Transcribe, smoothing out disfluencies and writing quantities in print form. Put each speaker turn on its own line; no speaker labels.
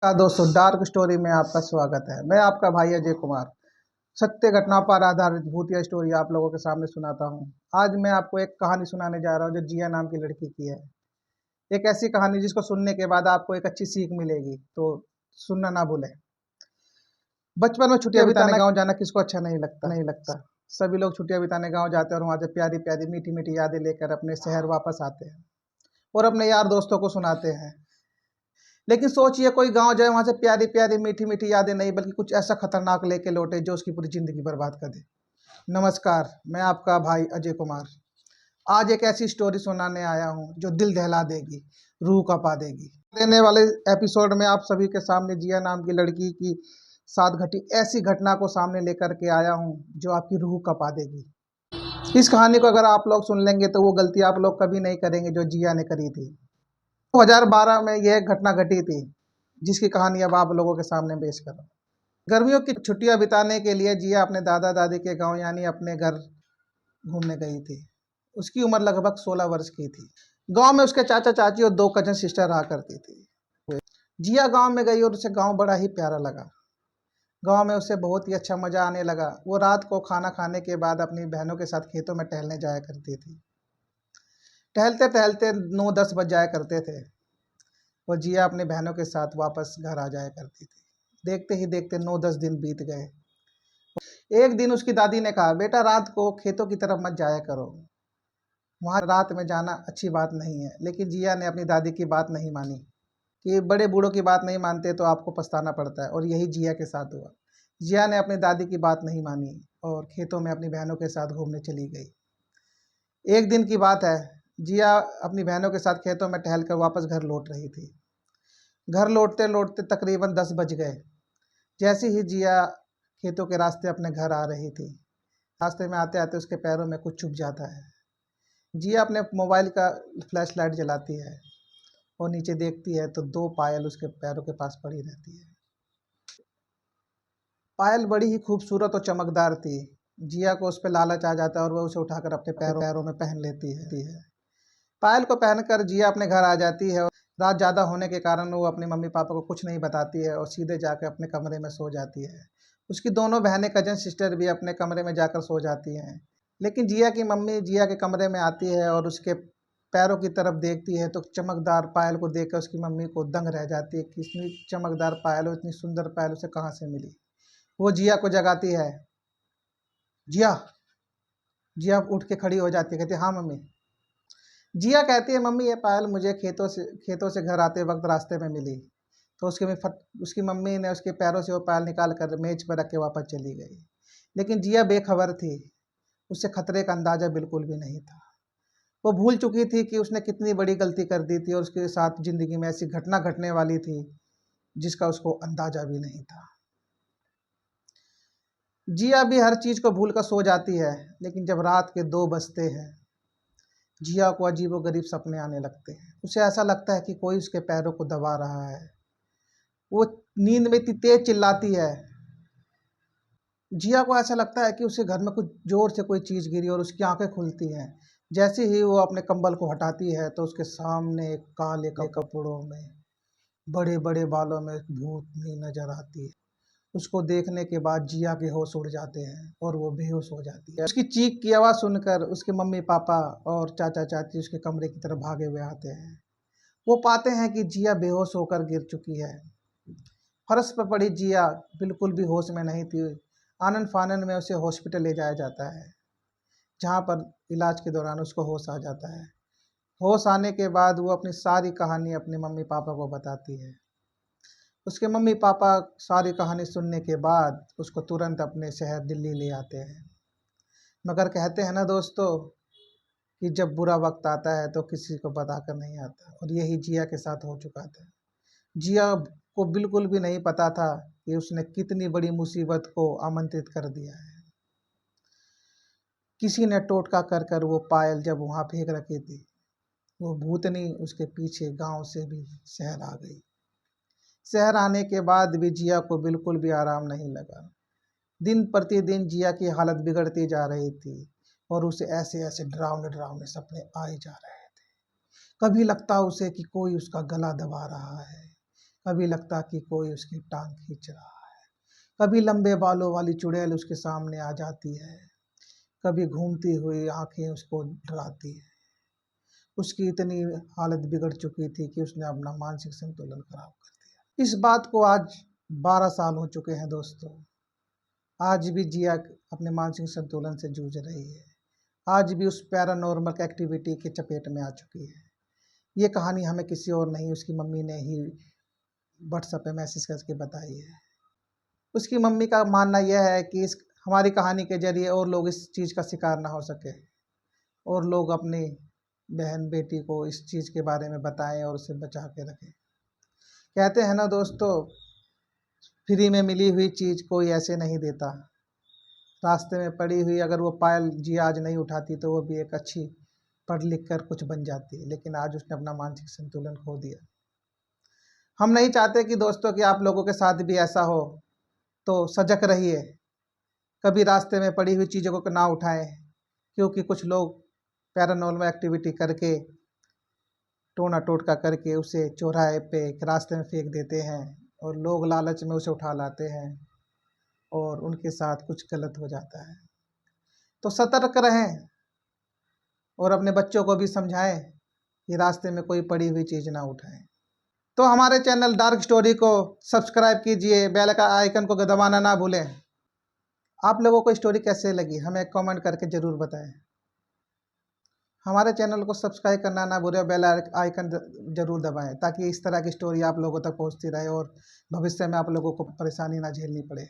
दोस्तों, dark story में आपका स्वागत है। मैं आपका भाई अजय कुमार सत्य घटनाओं पर आधारित भूतिया स्टोरी आप लोगों के सामने सुनाता हूँ। आज मैं आपको एक कहानी सुनाने जा रहा हूँ जो जिया नाम की लड़की की है। एक ऐसी कहानी जिसको सुनने के बाद आपको एक अच्छी सीख मिलेगी, तो सुनना ना भूलें। बचपन में छुट्टियां बिताने गाँव जाना किसको अच्छा नहीं लगता। सभी लोग छुट्टियां बिताने गाँव जाते हैं और वहाँ से प्यारी प्यारी मीठी मीठी यादें लेकर अपने शहर वापस आते हैं और अपने यार दोस्तों को सुनाते हैं। लेकिन सोचिए, कोई गांव जाए, वहां से प्यारी प्यारी मीठी मीठी यादें नहीं बल्कि कुछ ऐसा खतरनाक लेके लौटे जो उसकी पूरी जिंदगी बर्बाद कर दे। नमस्कार, मैं आपका भाई अजय कुमार आज एक ऐसी स्टोरी सुनाने आया हूं जो दिल दहला देगी, रूह कपा देगी। देने वाले एपिसोड में आप सभी के सामने जिया नाम की लड़की की साथ घटी ऐसी घटना को सामने लेकर के आया हूं जो आपकी रूह कपा देगी। इस कहानी को अगर आप लोग सुन लेंगे तो वो गलती आप लोग कभी नहीं करेंगे जो जिया ने करी थी। 2012 में यह घटना घटी थी जिसकी कहानी अब आप लोगों के सामने पेश कर रहा हूँ। गर्मियों की छुट्टियां बिताने के लिए जिया अपने दादा दादी के गांव यानी अपने घर घूमने गई थी। उसकी उम्र लगभग 16 वर्ष की थी। गांव में उसके चाचा चाची और 2 कजन सिस्टर रहा करती थी। जिया गांव में गई और उसे गांव बड़ा ही प्यारा लगा। गांव में उसे बहुत ही अच्छा मजा आने लगा। वो रात को खाना खाने के बाद अपनी बहनों के साथ खेतों में टहलने जाया करती थी। टहलते टहलते 9-10 बज जाया करते थे। वो जिया अपनी बहनों के साथ वापस घर आ जाया करती थी। देखते ही देखते 9-10 दिन बीत गए। एक दिन उसकी दादी ने कहा, बेटा रात को खेतों की तरफ मत जाया करो, वहाँ रात में जाना अच्छी बात नहीं है। लेकिन जिया ने अपनी दादी की बात नहीं मानी कि बड़े बूढ़ों की बात नहीं मानते तो आपको पछताना पड़ता है, और यही जिया के साथ हुआ। जिया ने अपनी दादी की बात नहीं मानी और खेतों में अपनी बहनों के साथ घूमने चली गई। एक दिन की बात है, जिया अपनी बहनों के साथ खेतों में टहलकर वापस घर लौट रही थी। घर लौटते लौटते तकरीबन 10 बज गए। जैसे ही जिया खेतों के रास्ते अपने घर आ रही थी, रास्ते में आते आते उसके पैरों में कुछ चुभ जाता है। जिया अपने मोबाइल का फ्लैश लाइट जलाती है और नीचे देखती है तो 2 पायल उसके पैरों के पास पड़ी रहती है। पायल बड़ी ही खूबसूरत और चमकदार थी। जिया को उस पर लालच आ जाता है और वह उसे उठाकर अपने पैरों में पहन लेती है। पायल को पहनकर जिया अपने घर आ जाती है। रात ज़्यादा होने के कारण वो अपने मम्मी पापा को कुछ नहीं बताती है और सीधे जाकर अपने कमरे में सो जाती है। उसकी दोनों बहनें कजन सिस्टर भी अपने कमरे में जाकर सो जाती हैं। लेकिन जिया की मम्मी जिया के कमरे में आती है और उसके पैरों की तरफ देखती है तो चमकदार पायल को देखकर उसकी मम्मी को दंग रह जाती है कि इतनी चमकदार पायल और इतनी सुंदर पायल उसे कहाँ से मिली। वो जिया को जगाती है। जिया जिया उठ के खड़ी हो जाती है, कहती है हाँ मम्मी। जिया कहती है, मम्मी ये पायल मुझे खेतों से घर आते वक्त रास्ते में मिली। तो उसकी मम्मी ने उसके पैरों से वो पायल निकाल कर मेज पर रख के वापस चली गई। लेकिन जिया बेखबर थी, उससे खतरे का अंदाजा बिल्कुल भी नहीं था। वो भूल चुकी थी कि उसने कितनी बड़ी गलती कर दी थी और उसके साथ जिंदगी में ऐसी घटना घटने वाली थी जिसका उसको अंदाजा भी नहीं था। जिया भी हर चीज को भूल कर सो जाती है। लेकिन जब रात के 2 बजते हैं, जिया को अजीबोगरीब सपने आने लगते हैं। उसे ऐसा लगता है कि कोई उसके पैरों को दबा रहा है। वो नींद में इतनी तेज चिल्लाती है। जिया को ऐसा लगता है कि उसके घर में कुछ जोर से कोई चीज़ गिरी और उसकी आंखें खुलती हैं। जैसे ही वो अपने कंबल को हटाती है तो उसके सामने एक काले कपड़ों में, बड़े बड़े बालों में भूतनी नजर आती है। उसको देखने के बाद जिया के होश उड़ जाते हैं और वो बेहोश हो जाती है। उसकी चीख की आवाज़ सुनकर उसके मम्मी पापा और चाचा चाची उसके कमरे की तरफ भागे हुए आते हैं। वो पाते हैं कि जिया बेहोश होकर गिर चुकी है। फर्श पर पड़ी जिया बिल्कुल भी होश में नहीं थी। आनन फानन में उसे हॉस्पिटल ले जाया जाता है, जहाँ पर इलाज के दौरान उसको होश आ जाता है। होश आने के बाद वो अपनी सारी कहानी अपने मम्मी पापा को बताती है। उसके मम्मी पापा सारी कहानी सुनने के बाद उसको तुरंत अपने शहर दिल्ली ले आते हैं। मगर कहते हैं ना दोस्तों कि जब बुरा वक्त आता है तो किसी को बताकर नहीं आता, और यही जिया के साथ हो चुका था। जिया को बिल्कुल भी नहीं पता था कि उसने कितनी बड़ी मुसीबत को आमंत्रित कर दिया है। किसी ने टोटका कर कर वो पायल जब वहाँ फेंक रखी थी, वो भूतनी उसके पीछे गांव से भी शहर आ गई। शहर आने के बाद भी जिया को बिल्कुल भी आराम नहीं लगा। दिन प्रतिदिन जिया की हालत बिगड़ती जा रही थी और उसे ऐसे ऐसे डरावने डरावने सपने आए जा रहे थे। कभी लगता उसे कि कोई उसका गला दबा रहा है, कभी लगता कि कोई उसकी टांग खींच रहा है, कभी लंबे बालों वाली चुड़ैल उसके सामने आ जाती है, कभी घूमती हुई आंखें उसको डराती है। उसकी इतनी हालत बिगड़ चुकी थी कि उसने अपना मानसिक संतुलन खराब कर दिया। इस बात को आज 12 साल हो चुके हैं दोस्तों। आज भी जिया अपने मानसिक संतुलन से जूझ रही है। आज भी उस पैरानॉर्मल एक्टिविटी के चपेट में आ चुकी है। ये कहानी हमें किसी और नहीं, उसकी मम्मी ने ही व्हाट्सएप पे मैसेज करके बताई है। उसकी मम्मी का मानना यह है कि इस हमारी कहानी के जरिए और लोग इस चीज़ का शिकार ना हो सके और लोग अपनी बहन बेटी को इस चीज़ के बारे में बताएं और उसे बचा के रखें। कहते हैं ना दोस्तों, फ्री में मिली हुई चीज़ कोई ऐसे नहीं देता। रास्ते में पड़ी हुई अगर वो पायल जी आज नहीं उठाती तो वो भी एक अच्छी पढ़ लिख कर कुछ बन जाती, लेकिन आज उसने अपना मानसिक संतुलन खो दिया। हम नहीं चाहते कि दोस्तों कि आप लोगों के साथ भी ऐसा हो, तो सजग रहिए। कभी रास्ते में पड़ी हुई चीज़ों को ना उठाएं, क्योंकि कुछ लोग पैरानॉर्मल एक्टिविटी करके, टोना टोटका करके उसे चौराहे पे रास्ते में फेंक देते हैं और लोग लालच में उसे उठा लाते हैं और उनके साथ कुछ गलत हो जाता है। तो सतर्क रहें और अपने बच्चों को भी समझाएं कि रास्ते में कोई पड़ी हुई चीज़ ना उठाएं। तो हमारे चैनल डार्क स्टोरी को सब्सक्राइब कीजिए, बेल का आइकन को दबाना ना भूलें। आप लोगों को स्टोरी कैसे लगी हमें कमेंट करके ज़रूर बताएं। हमारे चैनल को सब्सक्राइब करना ना भूलें, बेल आइकन ज़रूर दबाएं ताकि इस तरह की स्टोरी आप लोगों तक पहुंचती रहे और भविष्य में आप लोगों को परेशानी ना झेलनी पड़े।